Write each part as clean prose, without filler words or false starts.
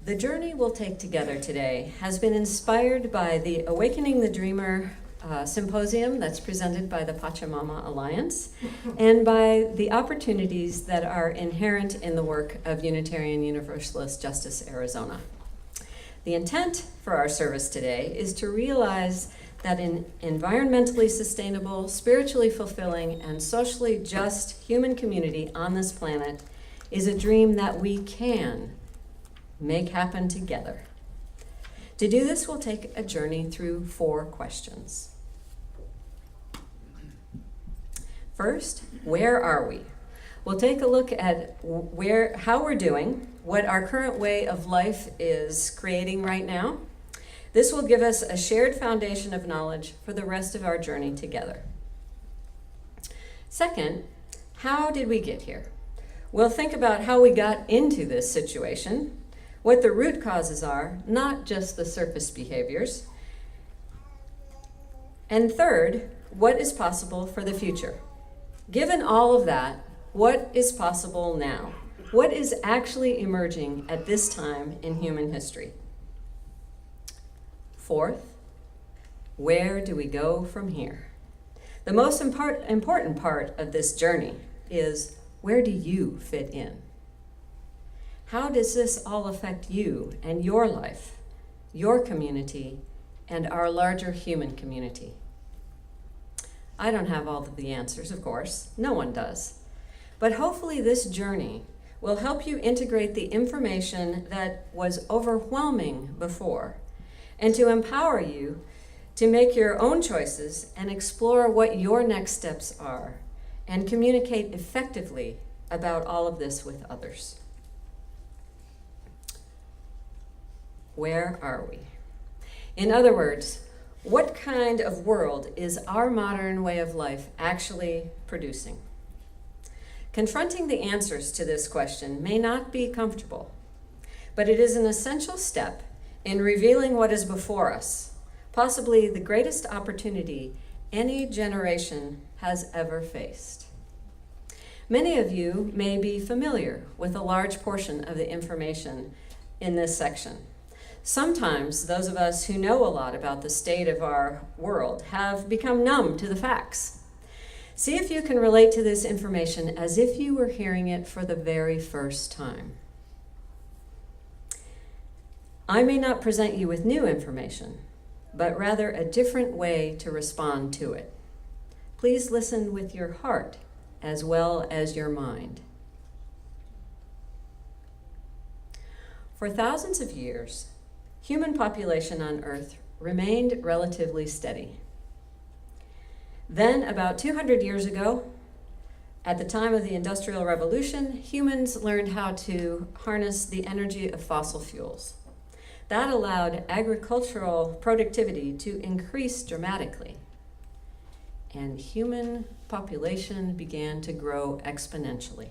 The journey we'll take together today has been inspired by the Awakening the Dreamer symposium that's presented by the Pachamama Alliance and by the opportunities that are inherent in the work of Unitarian Universalist Justice Arizona. The intent for our service today is to realize that an environmentally sustainable, spiritually fulfilling, and socially just human community on this planet is a dream that we can make happen together. To do this, we'll take a journey through 4 questions. First, where are we? We'll take a look at how we're doing, what our current way of life is creating right now. This will give us a shared foundation of knowledge for the rest of our journey together. Second, how did we get here? We'll think about how we got into this situation, what the root causes are, not just the surface behaviors. And third, what is possible for the future? Given all of that, what is possible now? What is actually emerging at this time in human history? Fourth, where do we go from here? The most important part of this journey is, where do you fit in? How does this all affect you and your life, your community, and our larger human community? I don't have all of the answers, of course. No one does. But hopefully this journey will help you integrate the information that was overwhelming before and to empower you to make your own choices and explore what your next steps are and communicate effectively about all of this with others. Where are we? In other words, what kind of world is our modern way of life actually producing? Confronting the answers to this question may not be comfortable, but it is an essential step in revealing what is before us, possibly the greatest opportunity any generation has ever faced. Many of you may be familiar with a large portion of the information in this section. Sometimes those of us who know a lot about the state of our world have become numb to the facts. See if you can relate to this information as if you were hearing it for the very first time. I may not present you with new information, but rather a different way to respond to it. Please listen with your heart as well as your mind. For thousands of years, human population on Earth remained relatively steady. Then, about 200 years ago, at the time of the Industrial Revolution, humans learned how to harness the energy of fossil fuels. That allowed agricultural productivity to increase dramatically, and human population began to grow exponentially.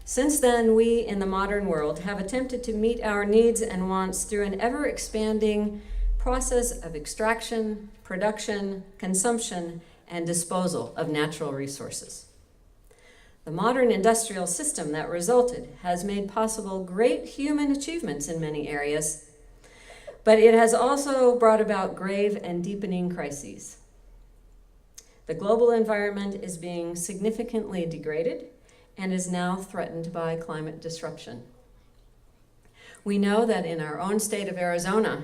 Since then, we in the modern world have attempted to meet our needs and wants through an ever-expanding process of extraction, production, consumption, and disposal of natural resources. The modern industrial system that resulted has made possible great human achievements in many areas, but it has also brought about grave and deepening crises. The global environment is being significantly degraded and is now threatened by climate disruption. We know that in our own state of Arizona,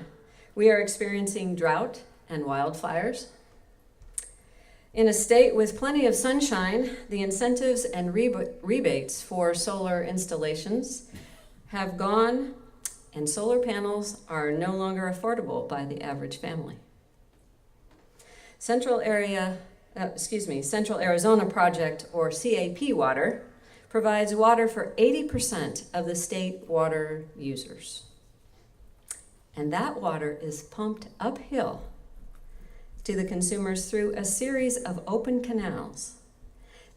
we are experiencing drought and wildfires. In a state with plenty of sunshine, the incentives and rebates for solar installations have gone, and solar panels are no longer affordable by the average family. Central Arizona Project, or CAP water, provides water for 80% of the state water users. And that water is pumped uphill to the consumers through a series of open canals.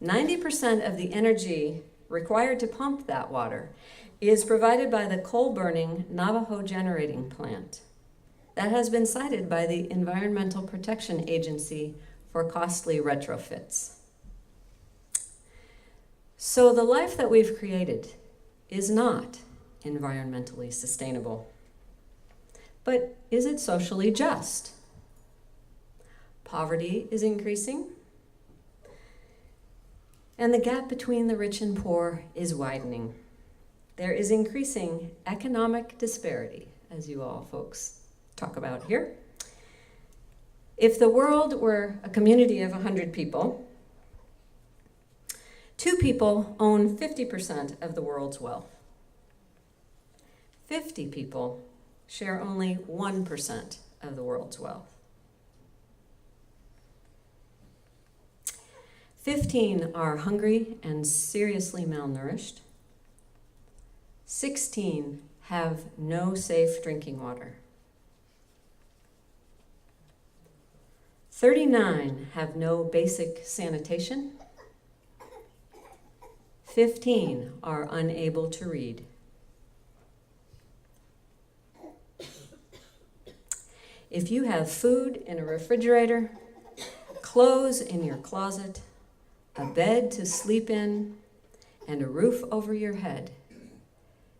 90% of the energy required to pump that water is provided by the coal-burning Navajo generating plant. That has been cited by the Environmental Protection Agency for costly retrofits. So the life that we've created is not environmentally sustainable. But is it socially just? Poverty is increasing, and the gap between the rich and poor is widening. There is increasing economic disparity, as you all folks talk about here. If the world were a community of 100 people, 2 people own 50% of the world's wealth. 50 people share only 1% of the world's wealth. 15 are hungry and seriously malnourished. 16 have no safe drinking water. 39 have no basic sanitation. 15 are unable to read. If you have food in a refrigerator, clothes in your closet, a bed to sleep in, and a roof over your head,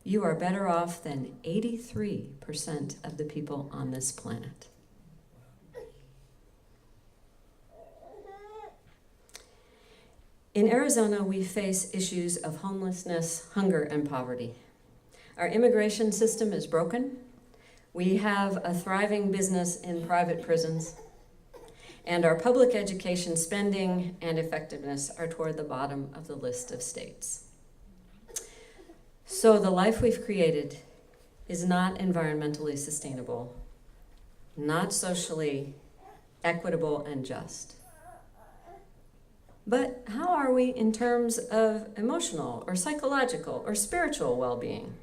you are better off than 83% of the people on this planet. In Arizona, we face issues of homelessness, hunger, and poverty. Our immigration system is broken. We have a thriving business in private prisons, and our public education spending and effectiveness are toward the bottom of the list of states. So the life we've created is not environmentally sustainable, not socially equitable and just. But how are we in terms of emotional or psychological or spiritual well-being?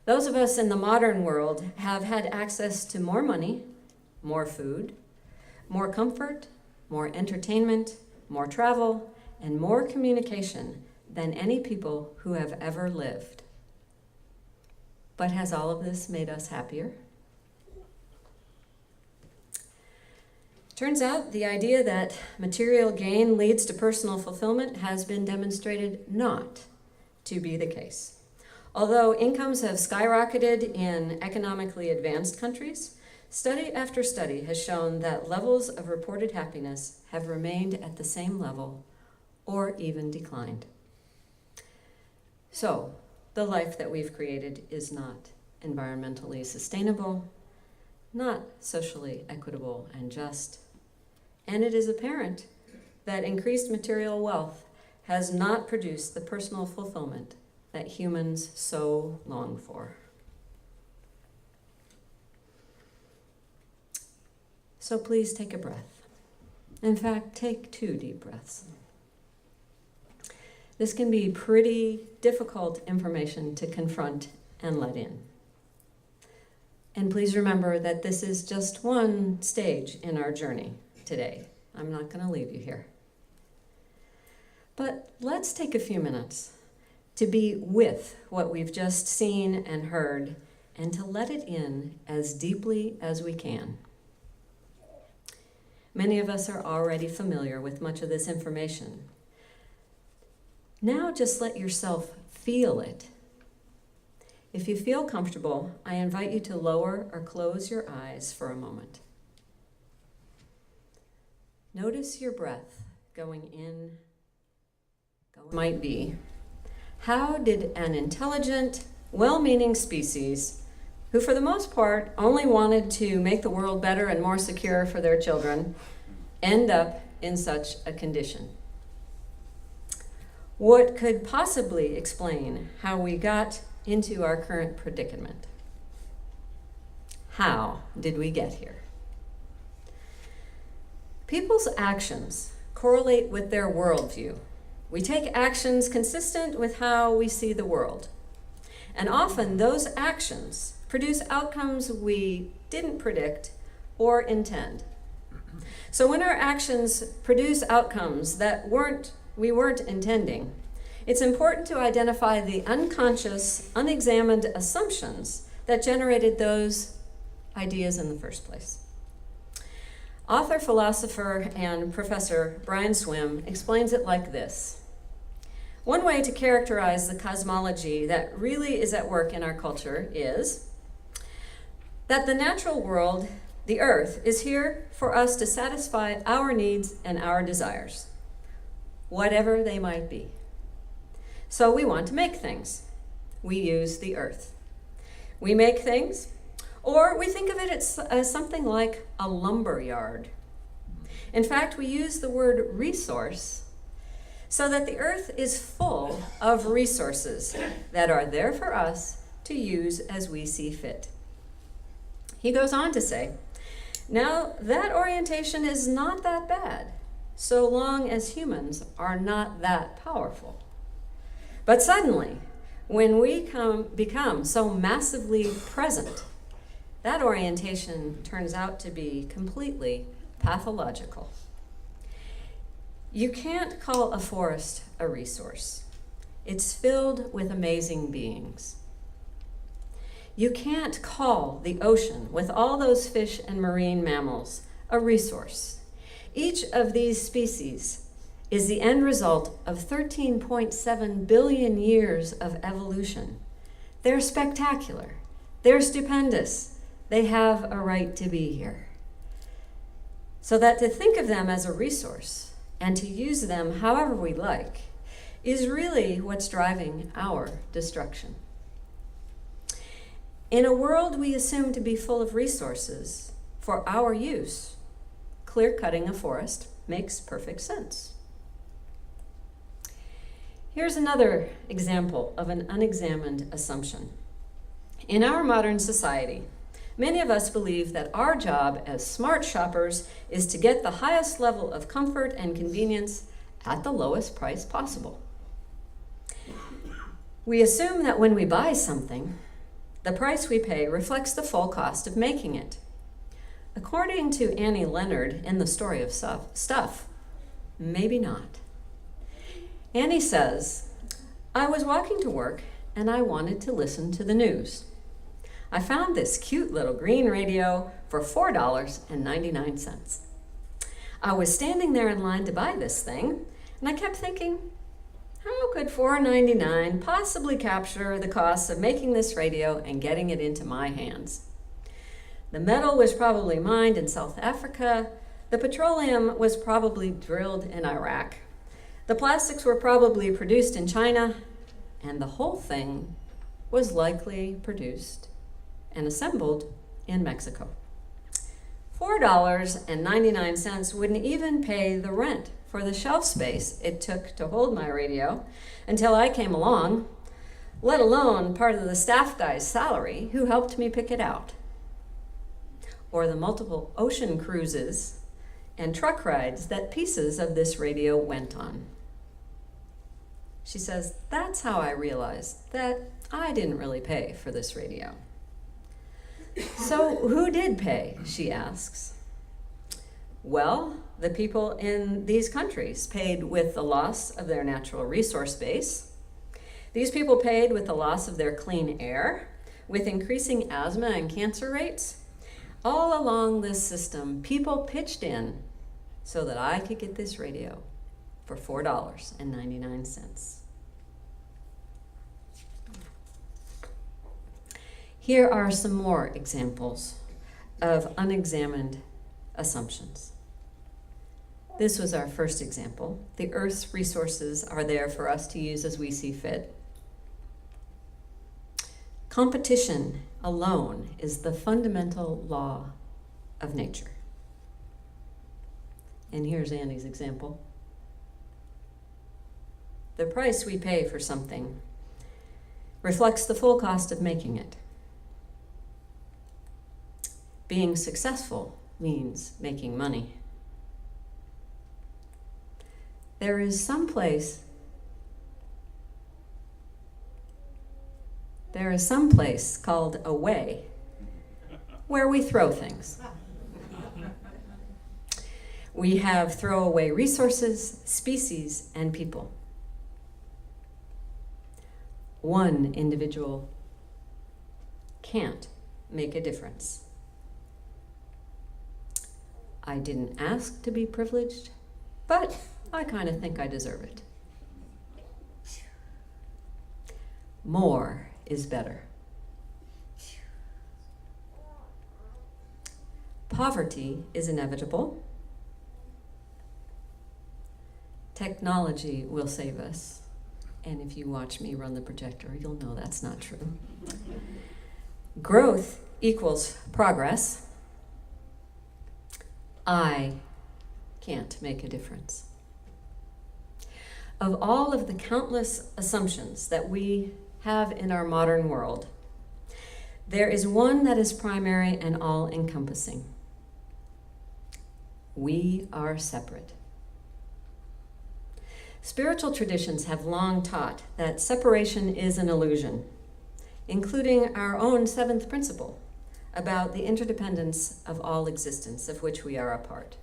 Those of us in the modern world have had access to more money, more food, more comfort, more entertainment, more travel, and more communication than any people who have ever lived. But has all of this made us happier? Turns out the idea that material gain leads to personal fulfillment has been demonstrated not to be the case. Although incomes have skyrocketed in economically advanced countries, study after study has shown that levels of reported happiness have remained at the same level or even declined. So, the life that we've created is not environmentally sustainable, not socially equitable and just, and it is apparent that increased material wealth has not produced the personal fulfillment that humans so long for. So please take a breath. In fact, take 2 deep breaths. This can be pretty difficult information to confront and let in. And please remember that this is just one stage in our journey today. I'm not going to leave you here. But let's take a few minutes to be with what we've just seen and heard and to let it in as deeply as we can. Many of us are already familiar with much of this information. Now just let yourself feel it. If you feel comfortable, I invite you to lower or close your eyes for a moment. Notice your breath going in, might be. How did an intelligent, well-meaning species, who for the most part only wanted to make the world better and more secure for their children, end up in such a condition? What could possibly explain how we got into our current predicament? How did we get here? People's actions correlate with their worldview. We take actions consistent with how we see the world. And often those actions produce outcomes we didn't predict or intend. So when our actions produce outcomes that we weren't intending, it's important to identify the unconscious, unexamined assumptions that generated those ideas in the first place. Author, philosopher, and professor Brian Swimme explains it like this. One way to characterize the cosmology that really is at work in our culture is that the natural world, the earth, is here for us to satisfy our needs and our desires, whatever they might be. So we want to make things. We use the earth. We make things, or we think of it as something like a lumber yard. In fact, we use the word resource so that the earth is full of resources that are there for us to use as we see fit. He goes on to say, now that orientation is not that bad, so long as humans are not that powerful. But suddenly, when we become so massively present, that orientation turns out to be completely pathological. You can't call a forest a resource. It's filled with amazing beings. You can't call the ocean with all those fish and marine mammals a resource. Each of these species is the end result of 13.7 billion years of evolution. They're spectacular. They're stupendous. They have a right to be here. So that to think of them as a resource and to use them however we like is really what's driving our destruction. In a world we assume to be full of resources for our use, clear-cutting a forest makes perfect sense. Here's another example of an unexamined assumption. In our modern society, many of us believe that our job as smart shoppers is to get the highest level of comfort and convenience at the lowest price possible. We assume that when we buy something, the price we pay reflects the full cost of making it. According to Annie Leonard in The Story of Stuff, maybe not. Annie says, I was walking to work and I wanted to listen to the news. I found this cute little green radio for $4.99. I was standing there in line to buy this thing, and I kept thinking, how could $4.99 possibly capture the costs of making this radio and getting it into my hands? The metal was probably mined in South Africa. The petroleum was probably drilled in Iraq. The plastics were probably produced in China, and the whole thing was likely produced and assembled in Mexico. $4.99 wouldn't even pay the rent for the shelf space it took to hold my radio until I came along, let alone part of the staff guy's salary who helped me pick it out, or the multiple ocean cruises and truck rides that pieces of this radio went on. She says, that's how I realized that I didn't really pay for this radio. So who did pay, she asks. Well, the people in these countries paid with the loss of their natural resource base. These people paid with the loss of their clean air, with increasing asthma and cancer rates. All along this system, people pitched in so that I could get this radio for $4.99. Here are some more examples of unexamined assumptions. This was our first example. The Earth's resources are there for us to use as we see fit. Competition alone is the fundamental law of nature. And here's Annie's example. The price we pay for something reflects the full cost of making it. Being successful means making money. There is some place called a way where we throw things. We have throwaway resources, species, and people. One individual can't make a difference. I didn't ask to be privileged, but I kind of think I deserve it. more is better. Poverty is inevitable. Technology will save us. And if you watch me run the projector, you'll know that's not true. Growth equals progress. I can't make a difference. Of all of the countless assumptions that we have in our modern world, there is one that is primary and all-encompassing. We are separate. Spiritual traditions have long taught that separation is an illusion, including our own seventh principle about the interdependence of all existence of which we are a part.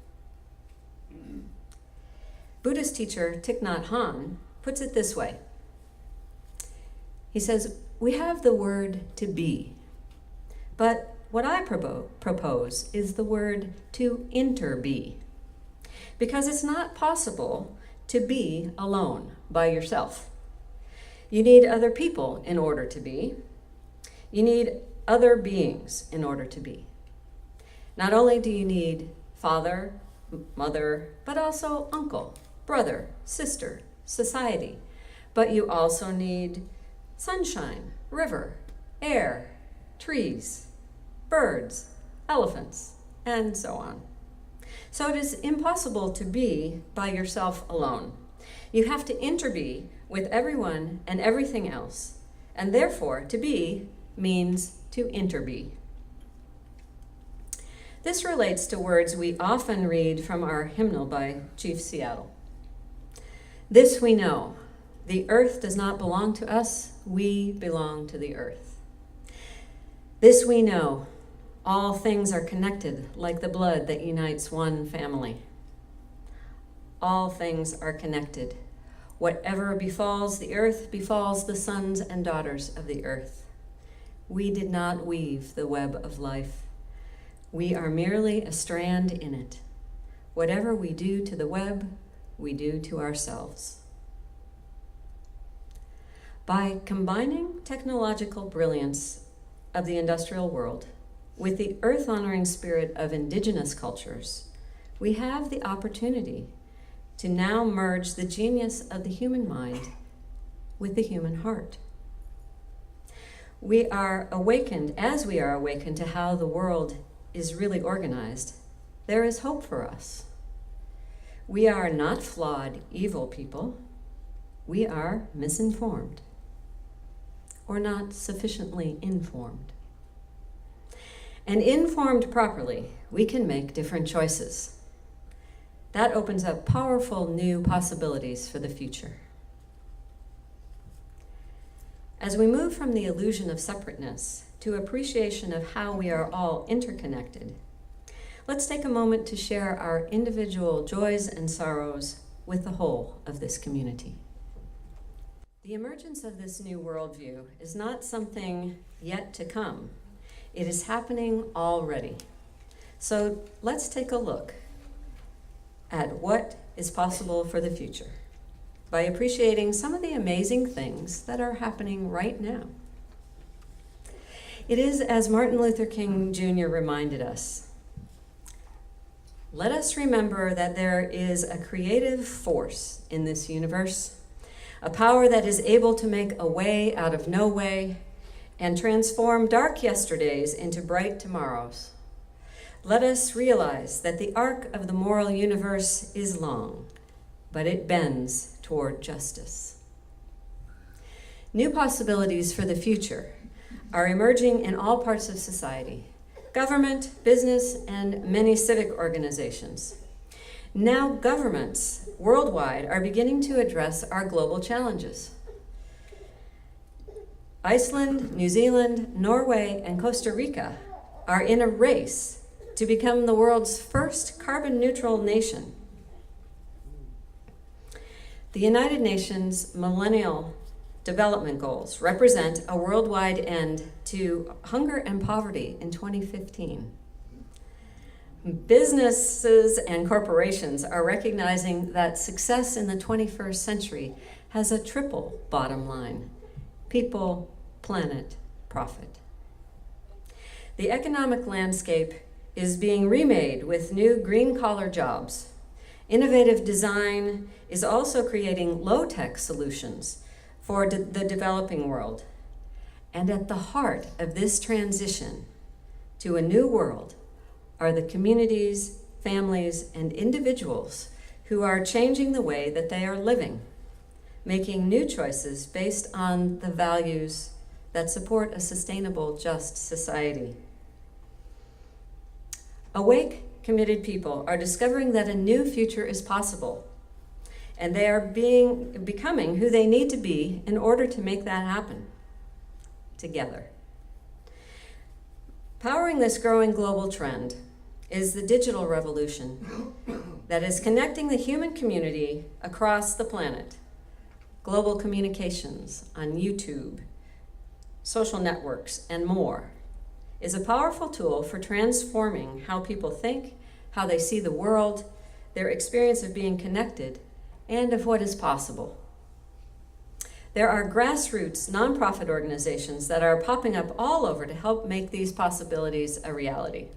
Buddhist teacher Thich Nhat Hanh puts it this way. He says, we have the word to be, but what I propose is the word to interbe, because it's not possible to be alone by yourself. You need other people in order to be. You need other beings in order to be. Not only do you need father, mother, but also uncle, brother, sister, society, but you also need sunshine, river, air, trees, birds, elephants, and so on. So it is impossible to be by yourself alone. You have to interbe with everyone and everything else, and therefore to be means to interbe. This relates to words we often read from our hymnal by Chief Seattle. This we know, the earth does not belong to us, we belong to the earth. This we know, all things are connected like the blood that unites one family. All things are connected. Whatever befalls the earth befalls the sons and daughters of the earth. We did not weave the web of life. We are merely a strand in it. Whatever we do to the web, we do to ourselves. By combining technological brilliance of the industrial world with the earth-honoring spirit of indigenous cultures, we have the opportunity to now merge the genius of the human mind with the human heart. We are awakened, as we are awakened to how the world is really organized, there is hope for us. We are not flawed, evil people. We are misinformed, or not sufficiently informed. And informed properly, we can make different choices. That opens up powerful new possibilities for the future. As we move from the illusion of separateness to appreciation of how we are all interconnected, let's take a moment to share our individual joys and sorrows with the whole of this community. The emergence of this new worldview is not something yet to come. It is happening already. So let's take a look at what is possible for the future by appreciating some of the amazing things that are happening right now. It is, as Martin Luther King Jr. reminded us, let us remember that there is a creative force in this universe, a power that is able to make a way out of no way and transform dark yesterdays into bright tomorrows. Let us realize that the arc of the moral universe is long, but it bends toward justice. New possibilities for the future are emerging in all parts of society, government, business, and many civic organizations. Now governments worldwide are beginning to address our global challenges. Iceland, New Zealand, Norway, and Costa Rica are in a race to become the world's first carbon neutral nation. The United Nations Millennial Development Goals represent a worldwide end to hunger and poverty in 2015. Businesses and corporations are recognizing that success in the 21st century has a triple bottom line: people, planet, profit. The economic landscape is being remade with new green-collar jobs. Innovative design is also creating low-tech solutions for the developing world. And at the heart of this transition to a new world are the communities, families, and individuals who are changing the way that they are living, making new choices based on the values that support a sustainable, just society. Awake, committed people are discovering that a new future is possible, and they are becoming who they need to be in order to make that happen, together. Powering this growing global trend is the digital revolution that is connecting the human community across the planet. Global communications on YouTube, social networks, and more is a powerful tool for transforming how people think, how they see the world, their experience of being connected, and of what is possible. There are grassroots nonprofit organizations that are popping up all over to help make these possibilities a reality.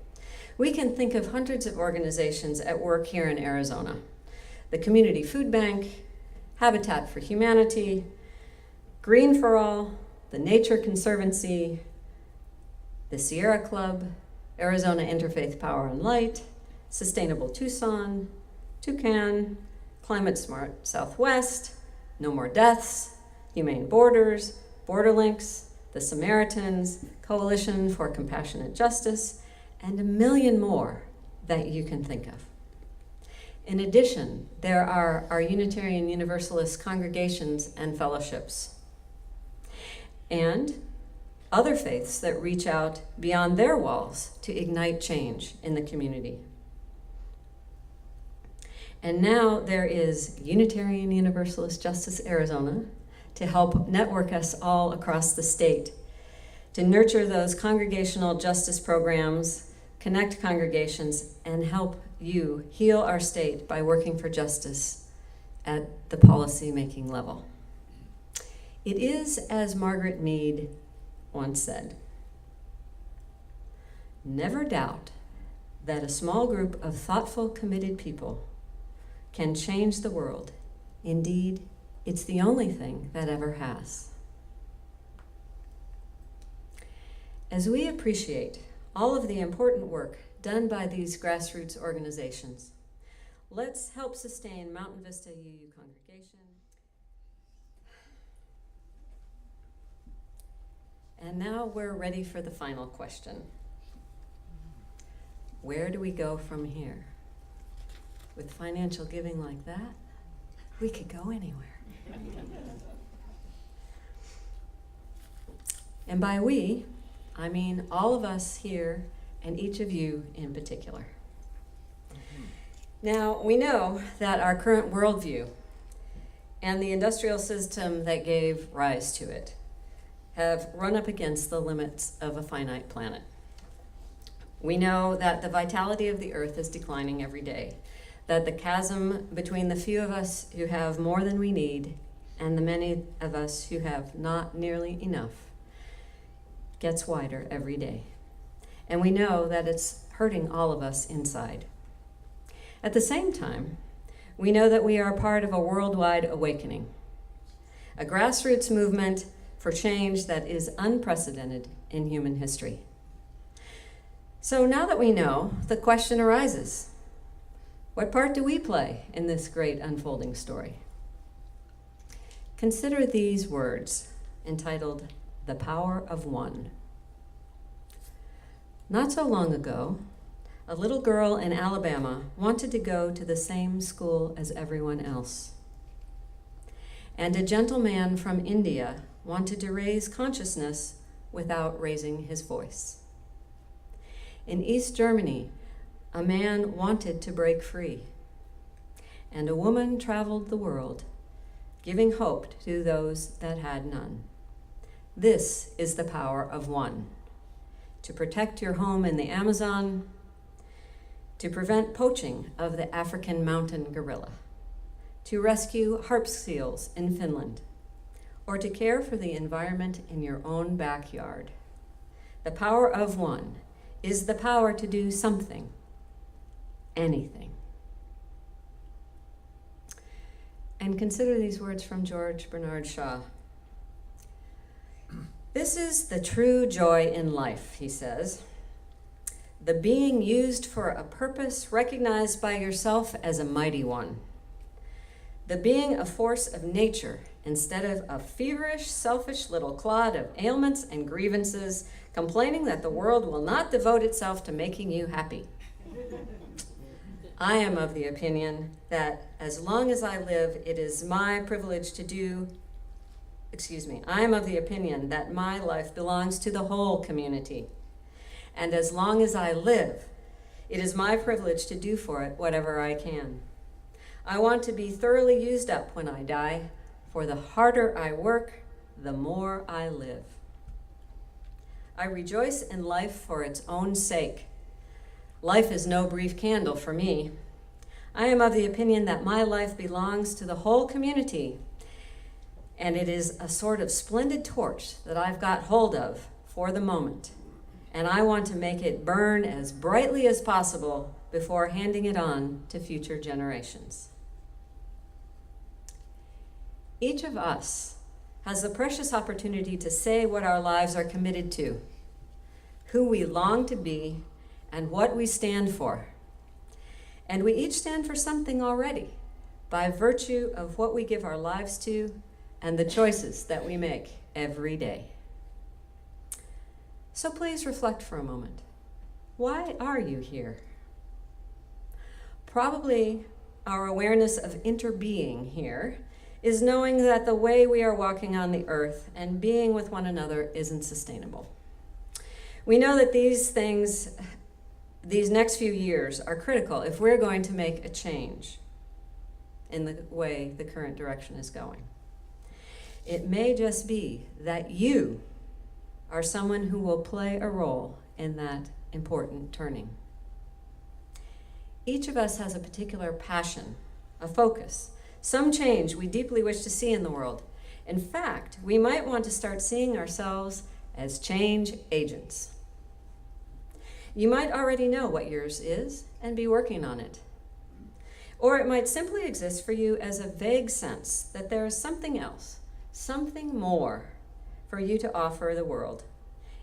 We can think of hundreds of organizations at work here in Arizona. The Community Food Bank, Habitat for Humanity, Green for All, the Nature Conservancy, the Sierra Club, Arizona Interfaith Power and Light, Sustainable Tucson, Toucan, Climate Smart Southwest, No More Deaths, Humane Borders, Borderlinks, the Samaritans, Coalition for Compassionate Justice, and a million more that you can think of. In addition, there are our Unitarian Universalist congregations and fellowships, and other faiths that reach out beyond their walls to ignite change in the community. And now there is Unitarian Universalist Justice Arizona to help network us all across the state, to nurture those congregational justice programs, connect congregations, and help you heal our state by working for justice at the policy-making level. It is, as Margaret Mead once said, never doubt that a small group of thoughtful, committed people can change the world. Indeed, it's the only thing that ever has. As we appreciate all of the important work done by these grassroots organizations, let's help sustain Mountain Vista UU congregation. And now we're ready for the final question. Where do we go from here? With financial giving like that, we could go anywhere. And by we, I mean all of us here and each of you in particular. Now, we know that our current worldview and the industrial system that gave rise to it have run up against the limits of a finite planet. We know that the vitality of the earth is declining every day, that the chasm between the few of us who have more than we need and the many of us who have not nearly enough gets wider every day. And we know that it's hurting all of us inside. At the same time, we know that we are part of a worldwide awakening, a grassroots movement for change that is unprecedented in human history. So now that we know, the question arises, what part do we play in this great unfolding story? Consider these words entitled, The Power of One. Not so long ago, a little girl in Alabama wanted to go to the same school as everyone else. And a gentleman from India wanted to raise consciousness without raising his voice. In East Germany, a man wanted to break free, and a woman traveled the world, giving hope to those that had none. This is the power of one: to protect your home in the Amazon, to prevent poaching of the African mountain gorilla, to rescue harp seals in Finland, or to care for the environment in your own backyard. The power of one is the power to do something, anything. And consider these words from George Bernard Shaw. This is the true joy in life, he says. The being used for a purpose recognized by yourself as a mighty one. The being a force of nature instead of a feverish, selfish little clod of ailments and grievances, complaining that the world will not devote itself to making you happy. I am of the opinion that as long as I live, it is my privilege to do, I am of the opinion that my life belongs to the whole community. And as long as I live, it is my privilege to do for it whatever I can. I want to be thoroughly used up when I die, for the harder I work, the more I live. I rejoice in life for its own sake. Life is no brief candle for me. I am of the opinion that my life belongs to the whole community, and it is a sort of splendid torch that I've got hold of for the moment, and I want to make it burn as brightly as possible before handing it on to future generations. Each of us has the precious opportunity to say what our lives are committed to, who we long to be, and what we stand for. And we each stand for something already by virtue of what we give our lives to and the choices that we make every day. So please reflect for a moment. Why are you here? Probably our awareness of interbeing here is knowing that the way we are walking on the earth and being with one another isn't sustainable. We know that these next few years are critical if we're going to make a change in the way the current direction is going. It may just be that you are someone who will play a role in that important turning. Each of us has a particular passion, a focus, some change we deeply wish to see in the world. In fact, we might want to start seeing ourselves as change agents. You might already know what yours is and be working on it. Or it might simply exist for you as a vague sense that there is something else, something more for you to offer the world.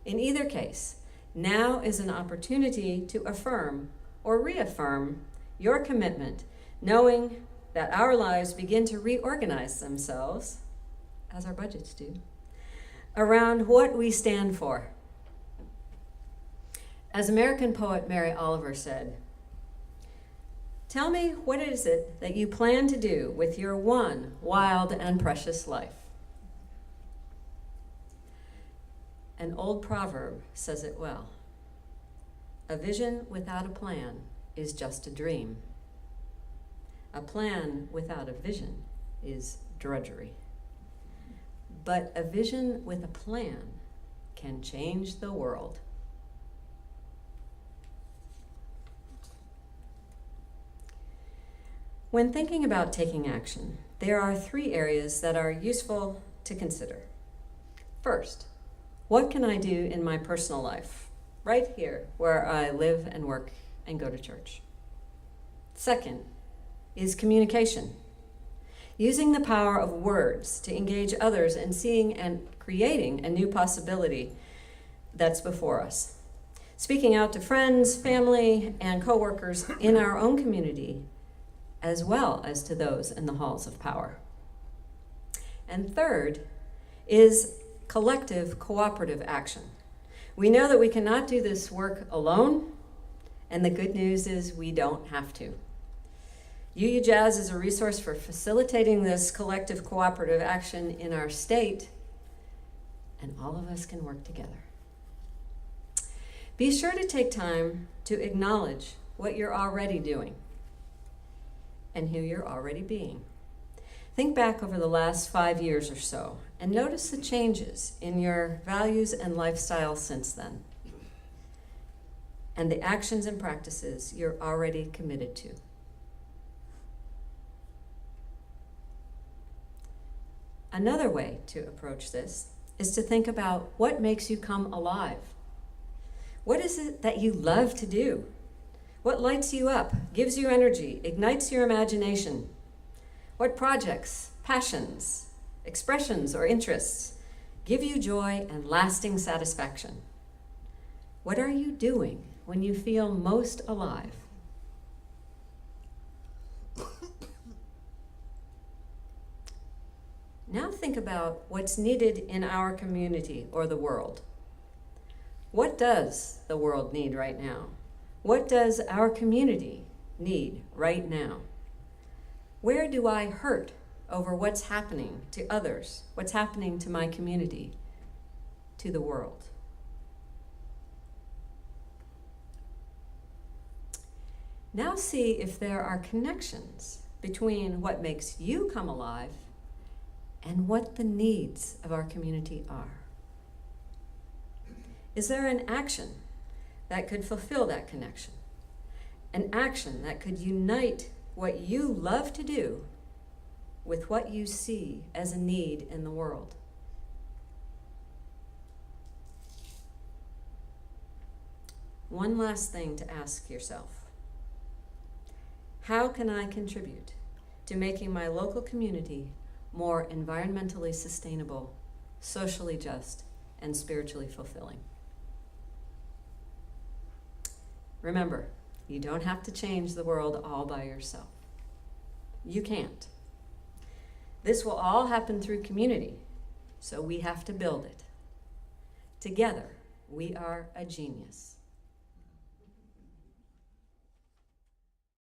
In either case, now is an opportunity to affirm or reaffirm your commitment, knowing that our lives begin to reorganize themselves, as our budgets do, around what we stand for. As American poet Mary Oliver said, "Tell me what is it that you plan to do with your one wild and precious life?" An old proverb says it well. A vision without a plan is just a dream. A plan without a vision is drudgery. But a vision with a plan can change the world. When thinking about taking action, there are 3 areas that are useful to consider. First, what can I do in my personal life, right here where I live and work and go to church? Second is communication, using the power of words to engage others in seeing and creating a new possibility that's before us. Speaking out to friends, family, and coworkers in our own community, as well as to those in the halls of power. And third is collective cooperative action. We know that we cannot do this work alone, and the good news is we don't have to. UU Jazz is a resource for facilitating this collective cooperative action in our state, and all of us can work together. Be sure to take time to acknowledge what you're already doing and who you're already being. Think back over the last 5 years or so and notice the changes in your values and lifestyle since then, and the actions and practices you're already committed to. Another way to approach this is to think about what makes you come alive. What is it that you love to do? What lights you up, gives you energy, ignites your imagination? What projects, passions, expressions, or interests give you joy and lasting satisfaction? What are you doing when you feel most alive? Now think about what's needed in our community or the world. What does the world need right now? What does our community need right now? Where do I hurt over what's happening to others, what's happening to my community, to the world? Now see if there are connections between what makes you come alive and what the needs of our community are. Is there an action that could fulfill that connection? An action that could unite what you love to do with what you see as a need in the world? One last thing to ask yourself. How can I contribute to making my local community more environmentally sustainable, socially just, and spiritually fulfilling? Remember, you don't have to change the world all by yourself. You can't. This will all happen through community, so we have to build it. Together, we are a genius.